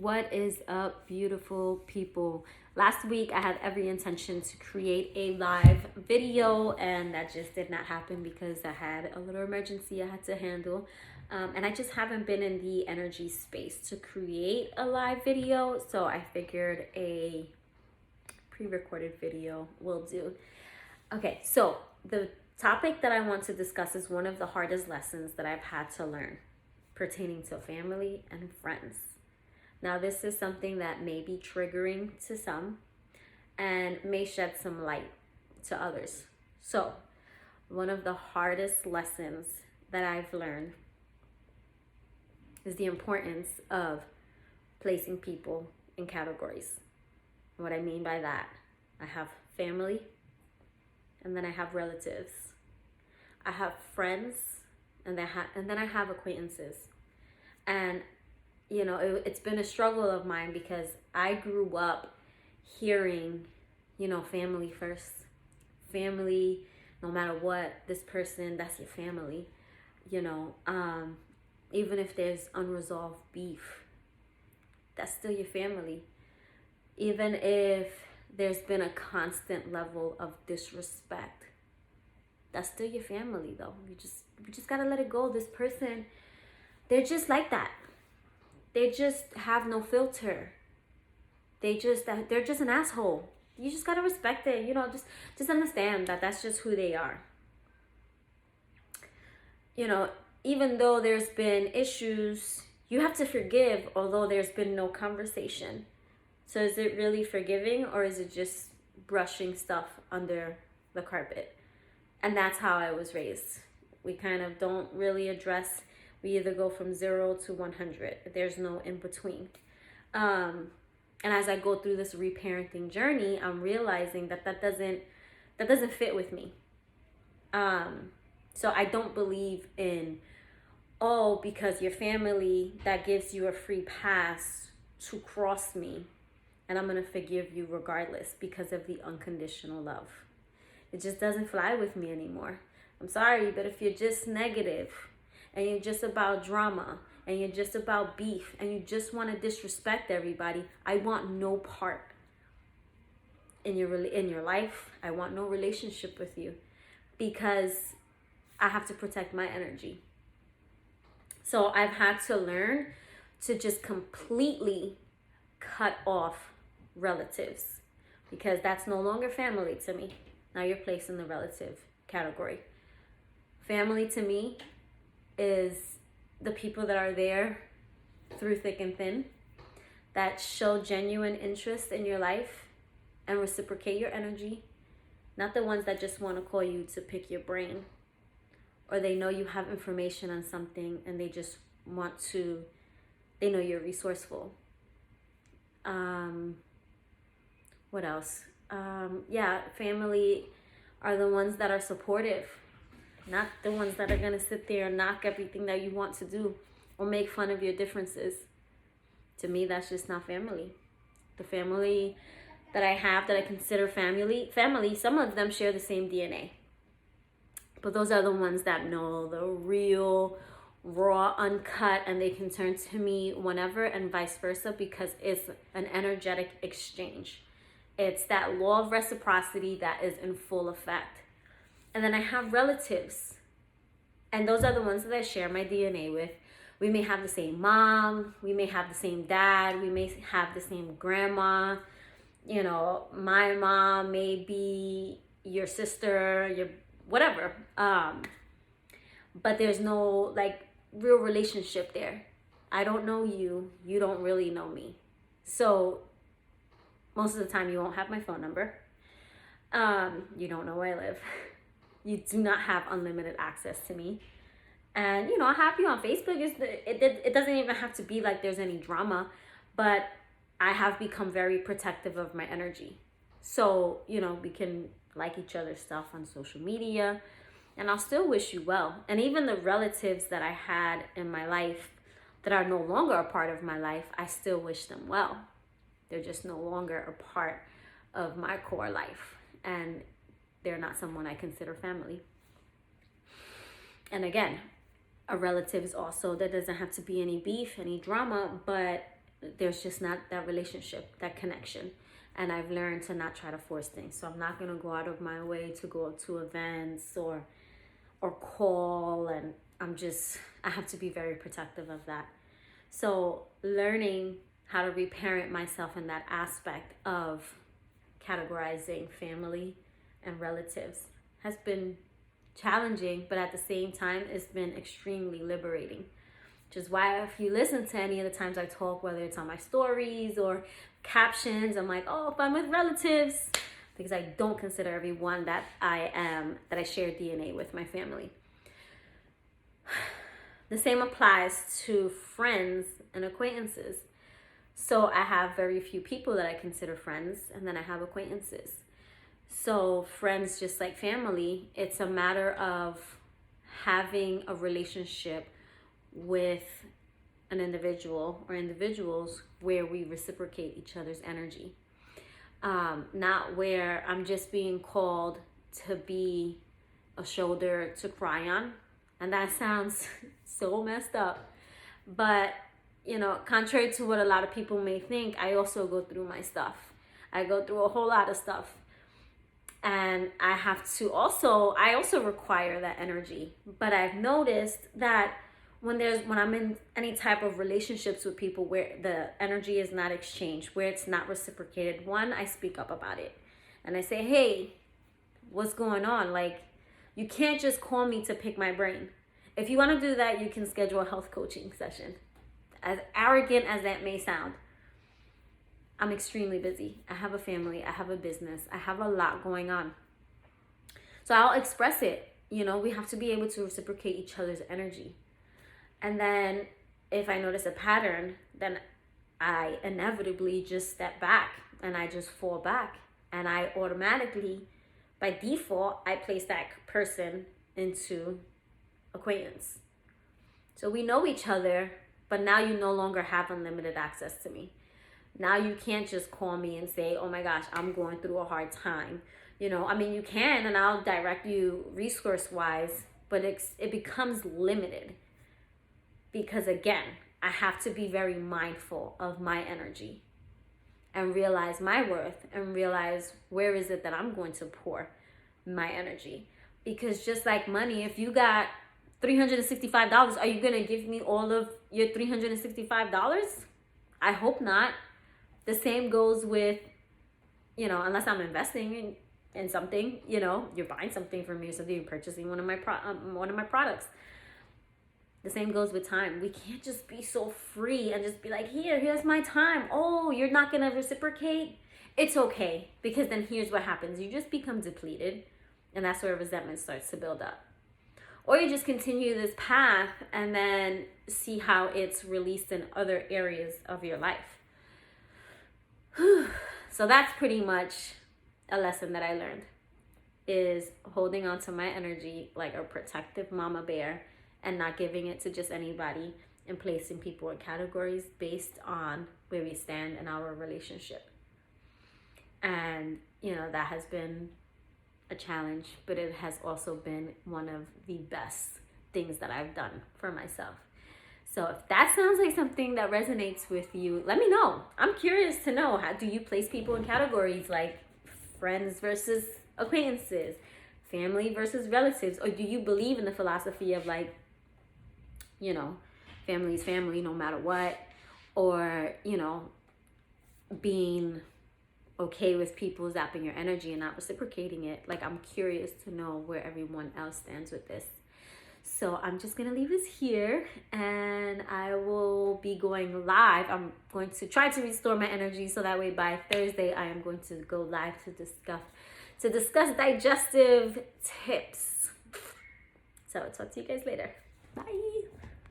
What is up, beautiful people? Last week I had every intention to create a live video, and that just did not happen because I had a little emergency I had to handle. And I just haven't been in the energy space to create a live video, so I figured a pre-recorded video will do. Okay, so the topic that I want to discuss is one of the hardest lessons that I've had to learn pertaining to family and friends. Now, this is something that may be triggering to some and may shed some light to others. So, one of the hardest lessons that I've learned is the importance of placing people in categories. What I mean by that, I have family, and then I have relatives. I have friends, and then I have acquaintances. And you know, it's been a struggle of mine because I grew up hearing, family first. Family, no matter what, this person, that's your family. Even if there's unresolved beef, that's still your family. Even if there's been a constant level of disrespect, that's still your family though. You just gotta let it go. This person, they're just like that. They just have no filter. They're just an asshole. You just gotta respect it. Just understand that that's just who they are. Even though there's been issues, you have to forgive, although there's been no conversation. So is it really forgiving, or is it just brushing stuff under the carpet? And that's how I was raised. We kind of don't really address. We either go from 0 to 100. There's no in between. And as I go through this reparenting journey, I'm realizing that doesn't fit with me. So I don't believe in, because your family, that gives you a free pass to cross me, and I'm going to forgive you regardless because of the unconditional love. It just doesn't fly with me anymore. I'm sorry, but if you're just negative, and you're just about drama, and you're just about beef, and you just want to disrespect everybody, I want no part in your life. I want no relationship with you, because I have to protect my energy. So I've had to learn to just completely cut off relatives, because that's no longer family to me. Now you're placed in the relative category. Family to me is the people that are there through thick and thin, that show genuine interest in your life and reciprocate your energy, not the ones that just want to call you to pick your brain, or they know you have information on something and they just they know you're resourceful. What else? Family are the ones that are supportive, not the ones that are going to sit there and knock everything that you want to do or make fun of your differences. To me, that's just not family. The family that I have, that I consider family, some of them share the same DNA. But those are the ones that know the real, raw, uncut, and they can turn to me whenever, and vice versa, because it's an energetic exchange. It's that law of reciprocity that is in full effect. And then I have relatives, and those are the ones that I share my DNA with. We may have the same mom, we may have the same dad, we may have the same grandma. My mom may be your sister, your whatever. But there's no real relationship there. I don't know you, you don't really know me. So most of the time you won't have my phone number. You don't know where I live. You do not have unlimited access to me. And, I have you on Facebook. It doesn't even have to be like there's any drama, but I have become very protective of my energy. So, we can like each other's stuff on social media, and I'll still wish you well. And even the relatives that I had in my life that are no longer a part of my life, I still wish them well. They're just no longer a part of my core life, and they're not someone I consider family. And again, a relative is also, there doesn't have to be any beef, any drama, but there's just not that relationship, that connection. And I've learned to not try to force things. So I'm not going to go out of my way to go to events or call, and I have to be very protective of that. So learning how to reparent myself in that aspect of categorizing family and relatives has been challenging, but at the same time, it's been extremely liberating. Which is why if you listen to any of the times I talk, whether it's on my stories or captions, I'm like, oh, if I'm with relatives, because I don't consider everyone that I share DNA with my family. The same applies to friends and acquaintances. So I have very few people that I consider friends, and then I have acquaintances. So friends, just like family, it's a matter of having a relationship with an individual or individuals where we reciprocate each other's energy. Not where I'm just being called to be a shoulder to cry on. And that sounds so messed up. But, contrary to what a lot of people may think, I also go through my stuff. I go through a whole lot of stuff. And I also require that energy. But I've noticed that when I'm in any type of relationships with people where the energy is not exchanged, where it's not reciprocated, one, I speak up about it. And I say, hey, what's going on? Like, you can't just call me to pick my brain. If you want to do that, you can schedule a health coaching session. As arrogant as that may sound, I'm extremely busy. I have a family. I have a business. I have a lot going on. So I'll express it. We have to be able to reciprocate each other's energy. And then if I notice a pattern, then I inevitably just step back and I just fall back. And I automatically, by default, I place that person into acquaintance. So we know each other, but now you no longer have unlimited access to me. Now you can't just call me and say, oh my gosh, I'm going through a hard time. You can, and I'll direct you resource-wise, but it becomes limited. Because again, I have to be very mindful of my energy and realize my worth and realize where is it that I'm going to pour my energy. Because just like money, if you got $365, are you going to give me all of your $365? I hope not. The same goes with, unless I'm investing in something, you're buying something from me or something, you're purchasing one of my products. The same goes with time. We can't just be so free and just be like, here's my time. Oh, you're not going to reciprocate? It's okay. Because then here's what happens. You just become depleted. And that's where resentment starts to build up. Or you just continue this path and then see how it's released in other areas of your life. So that's pretty much a lesson that I learned, is holding on to my energy like a protective mama bear and not giving it to just anybody and placing people in categories based on where we stand in our relationship. And, that has been a challenge, but it has also been one of the best things that I've done for myself. So if that sounds like something that resonates with you, let me know. I'm curious to know, how do you place people in categories like friends versus acquaintances, family versus relatives? Or do you believe in the philosophy of like, family is family no matter what? Or, being okay with people zapping your energy and not reciprocating it? Like, I'm curious to know where everyone else stands with this. So I'm just going to leave this here, and I will be going live. I'm going to try to restore my energy so that way by Thursday I am going to go live to discuss digestive tips. So I'll talk to you guys later. Bye.